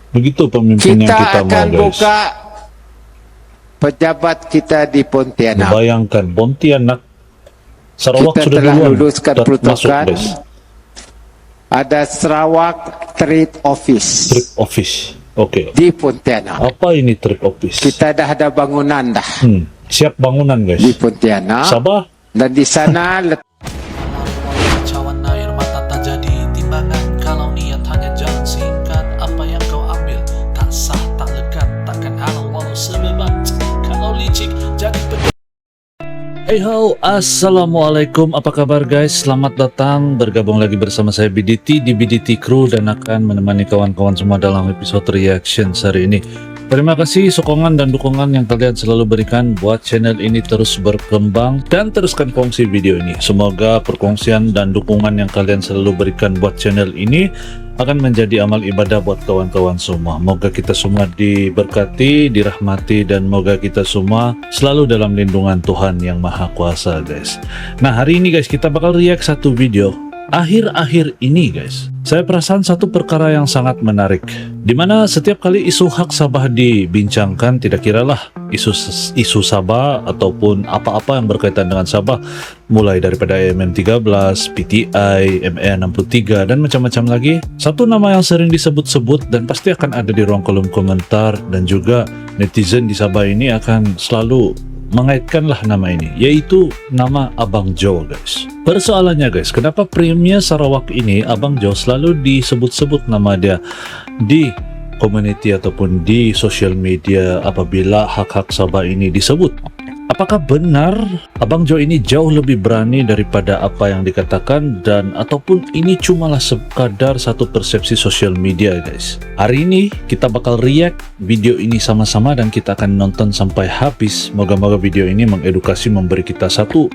Begitu pemimpin yang kita mau, akan guys. buka pejabat kita di Pontianak. Bayangkan Pontianak, Sarawak Kita sudah telah duluan luluskan masuk, peruntukan. guys. Ada Sarawak Trade Office Trip office. Oke. di Pontianak. Apa ini trip office? Kita dah ada bangunan dah Siap bangunan, guys. di Pontianak. Sabah. Dan di sana Cawan air mata tak jadi timbangan. Kalau niat hanya jalan singkat, apa yang kau ambil tak sah, tak lekat, takkan halal walau sebebat. Kalau licik jadi Hey ho, assalamualaikum, apa kabar guys? Selamat datang bergabung lagi bersama saya BDT di BDT Crew dan akan menemani kawan-kawan semua dalam episode reaction hari ini. Terima kasih sokongan dan dukungan yang kalian selalu berikan buat channel ini terus berkembang, dan teruskan kongsi video ini. Semoga perkongsian dan dukungan yang kalian selalu berikan buat channel ini akan menjadi amal ibadah buat kawan-kawan semua. Moga kita semua diberkati, dirahmati, dan moga kita semua selalu dalam lindungan Tuhan yang Maha Kuasa, guys. Nah, hari ini guys kita bakal react satu video. Akhir-akhir ini guys, saya perasan satu perkara yang sangat menarik, dimana setiap kali isu hak Sabah dibincangkan, tidak kiralah isu Sabah ataupun apa-apa yang berkaitan dengan Sabah, mulai daripada MM13, PTI, ME63, dan macam-macam lagi. Satu nama yang sering disebut-sebut dan pasti akan ada di ruang kolom komentar, dan juga netizen di Sabah ini akan selalu mengaitkanlah nama ini, yaitu nama Abang Jo, guys. Persoalannya guys, kenapa Premier Sarawak ini, Abang Jo, selalu disebut-sebut nama dia di community ataupun di social media apabila hak-hak Sabah ini disebut? Apakah benar Abang Jo ini jauh lebih berani daripada apa yang dikatakan, dan ataupun ini cumalah sekadar satu persepsi sosial media, guys? Hari ini kita bakal react video ini sama-sama dan kita akan nonton sampai habis. Moga-moga video ini mengedukasi, memberi kita satu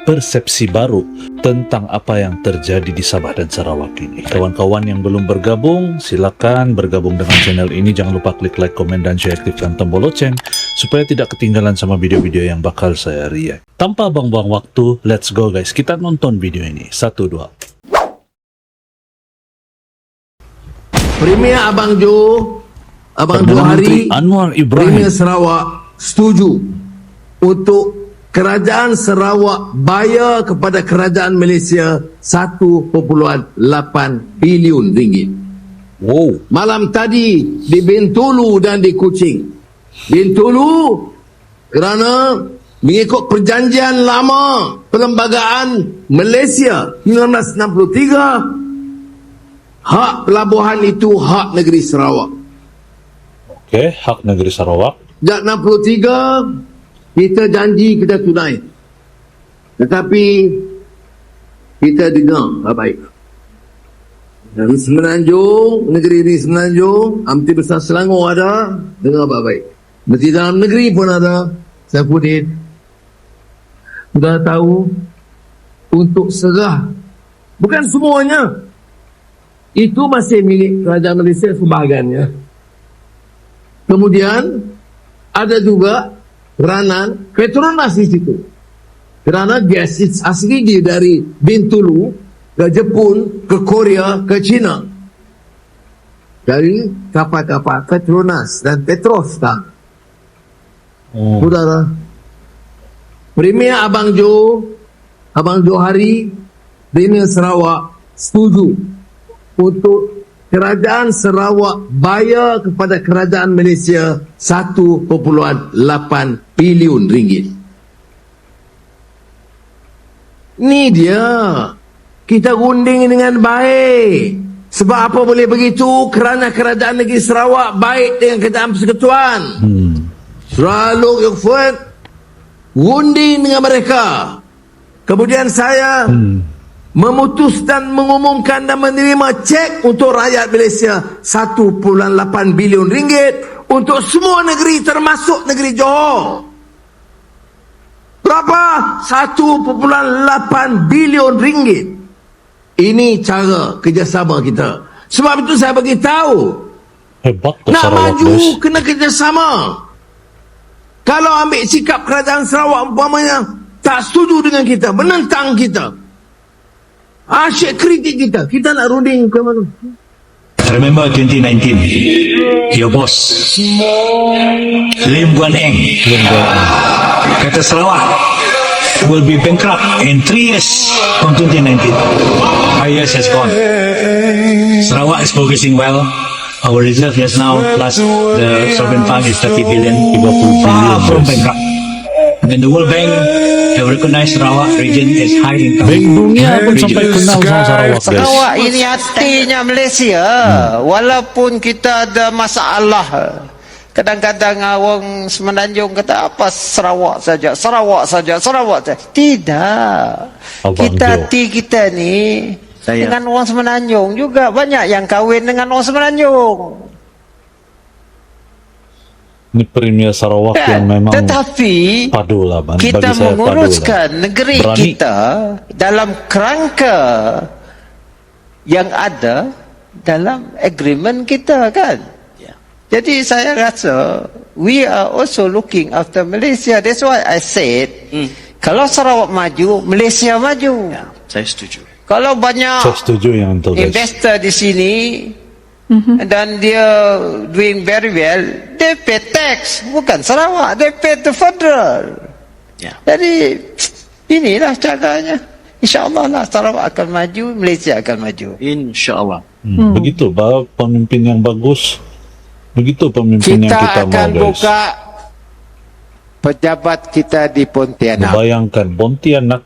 persepsi baru tentang apa yang terjadi di Sabah dan Sarawak ini. Kawan-kawan yang belum bergabung, silakan bergabung dengan channel ini. Jangan lupa klik like, komen, dan share, aktifkan tombol loceng supaya tidak ketinggalan sama video-video yang bakal saya react. Tanpa buang-buang waktu, let's go guys, kita nonton video ini. 1, 2. Premier Abang Jo Hari, Anwar Ibrahim, Premier Sarawak setuju untuk Kerajaan Sarawak bayar kepada Kerajaan Malaysia 1.8 bilion ringgit. wow, Malam tadi di Bintulu dan di Kuching. Bintulu kerana mengikut perjanjian lama Perlembagaan Malaysia 1963, hak pelabuhan itu hak negeri Sarawak. oke, hak negeri Sarawak. Sejak 63 kita janji kita tunai, tetapi kita dengar baik. Dan Semenanjung, negeri ini Semenanjung, Amti Besar Selangor ada, dengar baik. Menteri Dalam Negeri pun ada, Saifuddin, sudah tahu untuk serah. Bukan semuanya, itu masih milik Kerajaan Malaysia sebahagiannya. Kemudian ada juga peranan Petronas di situ, kerana gas asli dia dari Bintulu ke Jepun, ke Korea, ke China, dari kapal-kapal Petronas dan Petrostar. Saudara, Premier Abang Jo Hari, Premier Sarawak setuju untuk Kerajaan Sarawak bayar kepada Kerajaan Malaysia 1.8 bilion ringgit. Ni dia, kita runding dengan baik. Sebab apa boleh begitu? Kerana Kerajaan Negeri Sarawak baik dengan Kerajaan Persekutuan. Selalu Yufud runding dengan mereka. Kemudian saya memutuskan, mengumumkan dan menerima cek untuk rakyat Malaysia 1.8 bilion ringgit untuk semua negeri termasuk negeri Johor. Berapa? 1.8 bilion ringgit. Ini cara kerjasama kita. Sebab itu saya bagi tahu, Hebat tuh nak Sarawak, maju guys. kena kerjasama. Kalau ambil sikap Kerajaan Sarawak umpamanya tak setuju dengan kita, menentang kita, asyik kritik kita nak runding ke mana? Remember 2019, your boss, Lim Guan Eng, kata Sarawak will be bankrupt in 3 years from 2019. 5 years has gone. Sarawak is progressing well. Our reserve just now plus the sovereign fund is 30 billion. Far from bankrupt. And the World Bank have recognized Sarawak region as high income. Bank dunia pun sampai kenal sama Sarawak, guys. Sarawak ini hatinya Malaysia. Walaupun kita ada masalah, kadang-kadang orang Semenanjung kata apa Sarawak saja, Sarawak saja, Sarawak saja. Tidak. Abang Kita Jo. hati kita ni dengan orang Semenanjung juga banyak yang kahwin dengan orang Semenanjung. Ini Premier Sarawak yang memang Tetapi padu lah, bagi kita saya padu menguruskan lah. negeri Berani. kita dalam kerangka yang ada dalam agreement kita, kan? Jadi saya rasa we are also looking after Malaysia. That's why I said kalau Sarawak maju, Malaysia maju. Saya setuju. Kalau banyak Saya setuju yang itu, guys. investor di sini dan dia doing very well, they pay tax, bukan Sarawak, they pay to federal. Ya. Jadi inilah caranya. InsyaAllah lah Sarawak akan maju, Malaysia akan maju. InsyaAllah. Begitu, pemimpin yang bagus. Begitu pemimpin yang Kita kita akan mau, guys. buka pejabat kita di Pontianak. Bayangkan Pontianak,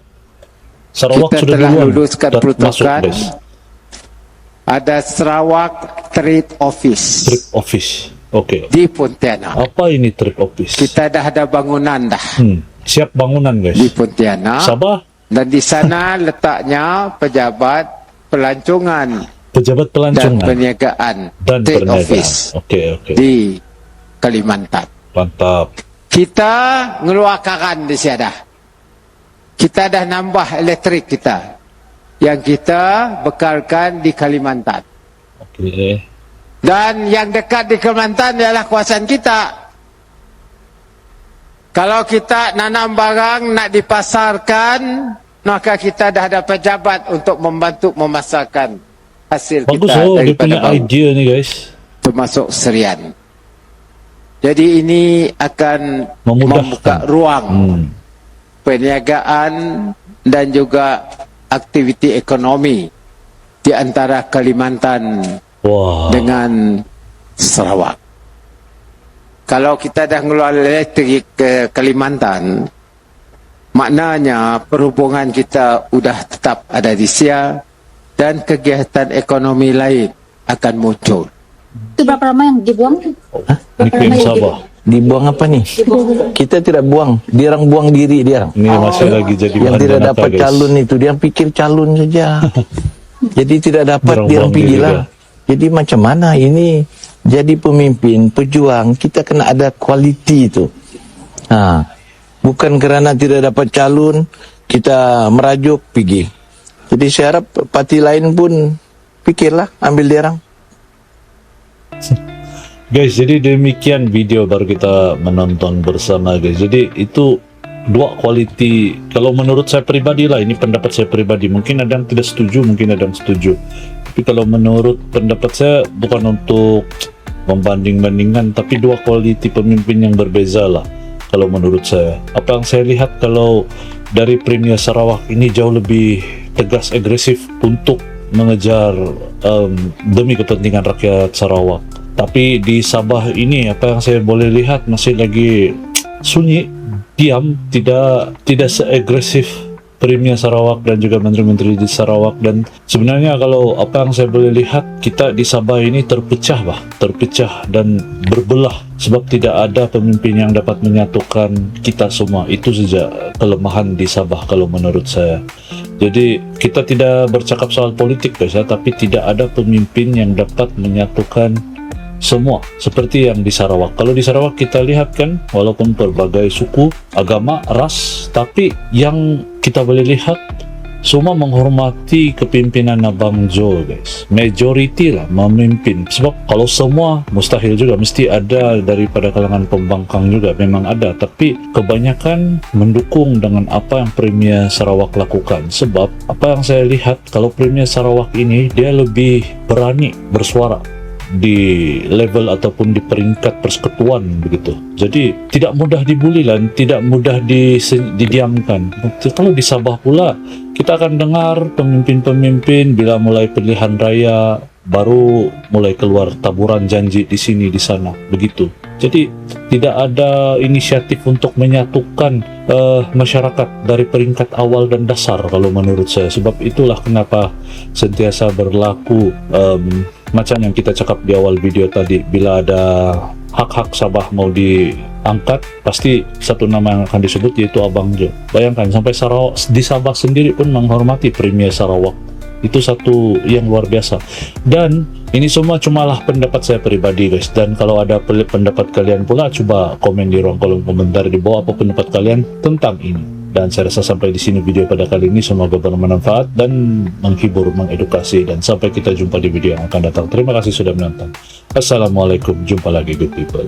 Sarawak Kita sudah telah duluan luluskan masuk, peruntukan. guys. Ada Sarawak Trade Office Trip office. Oke. di Pontianak. Apa ini trip office? Kita dah ada bangunan dah Siap bangunan, guys. di Pontianak. Sabah, Dan di sana letaknya pejabat pelancongan pejabat dan pelancongan perniagaan dan Trade perniagaan. Office Oke. di Kalimantan. Mantap. Kita ngeluarkan di sana. Kita dah nambah elektrik kita yang kita bekalkan di Kalimantan. Oke. Dan yang dekat di Kalimantan ialah kawasan kita. Kalau kita nanam barang nak dipasarkan, maka kita dah ada pejabat untuk membantu memasarkan hasil Bagus, kita dia daripada punya bawah, idea nih, guys. termasuk serian. Jadi ini akan Memudahkan. membuka ruang perniagaan dan juga aktiviti ekonomi di antara Kalimantan Wah. dengan Sarawak. Kalau kita dah ngeluar elektrik ke Kalimantan, maknanya perhubungan kita sudah tetap ada di Sia dan kegiatan ekonomi lain akan muncul. Itu berapa lama yang dibuang? Ini Queen Sabah. Dibuang apa nih? Kita tidak buang, dia orang buang diri dia. Ini masih lagi jadi Yang bahan tidak jenaka, dapat guys. calon itu dia pikir calon saja. Jadi tidak dapat Dia orang dia orang buang diri pergilah. Jadi macam mana ini? Jadi pemimpin, pejuang, kita kena ada kualiti itu. Bukan kerana tidak dapat calon kita merajuk pergi. Jadi saya harap parti lain pun pikirlah ambil dia orang. Guys, jadi demikian video baru kita menonton bersama, guys. Jadi itu dua kualiti. Kalau menurut saya pribadi lah, ini pendapat saya pribadi. Mungkin ada yang tidak setuju, mungkin ada yang setuju. Tapi kalau menurut pendapat saya, bukan untuk membanding-bandingkan, tapi dua kualiti pemimpin yang berbeza lah. Kalau menurut saya, apa yang saya lihat kalau dari Premier Sarawak ini jauh lebih tegas, agresif untuk mengejar demi kepentingan rakyat Sarawak. Tapi di Sabah ini apa yang saya boleh lihat masih lagi sunyi, diam, tidak seagresif Premier Sarawak dan juga menteri-menteri di Sarawak. Dan sebenarnya kalau apa yang saya boleh lihat, kita di Sabah ini terpecah dan berbelah sebab tidak ada pemimpin yang dapat menyatukan kita semua. Itu saja kelemahan di Sabah kalau menurut saya. Jadi kita tidak bercakap soal politik, guys, ya, tapi tidak ada pemimpin yang dapat menyatukan semua seperti yang di Sarawak. Kalau di Sarawak kita lihat kan, walaupun berbagai suku, agama, ras, tapi yang kita boleh lihat semua menghormati kepimpinan Abang Jo, guys. Majority lah memimpin. Sebab kalau semua mustahil juga, mesti ada daripada kalangan pembangkang juga, memang ada. Tapi kebanyakan mendukung dengan apa yang Premier Sarawak lakukan. Sebab apa yang saya lihat, kalau Premier Sarawak ini dia lebih berani bersuara. di level ataupun di peringkat persekutuan begitu. Jadi tidak mudah dibuli lah, tidak mudah didiamkan. Kalau di Sabah pula kita akan dengar pemimpin-pemimpin bila mulai pilihan raya baru mulai keluar taburan janji di sini di sana begitu. Jadi tidak ada inisiatif untuk menyatukan masyarakat dari peringkat awal dan dasar kalau menurut saya. Sebab itulah kenapa sentiasa berlaku macam yang kita cakap di awal video tadi, bila ada hak-hak Sabah mau diangkat, pasti satu nama yang akan disebut yaitu Abang Jo. Bayangkan sampai Sarawak, di Sabah sendiri pun menghormati Premier Sarawak. Itu satu yang luar biasa. Dan ini semua cumalah pendapat saya pribadi guys. Dan kalau ada pendapat kalian pula, coba komen di ruang kolom komentar di bawah apa pendapat kalian tentang ini. Dan saya rasa sampai di sini video pada kali ini, semoga bermanfaat dan menghibur, mengedukasi. Dan sampai kita jumpa di video yang akan datang. Terima kasih sudah menonton. Assalamualaikum, jumpa lagi good people.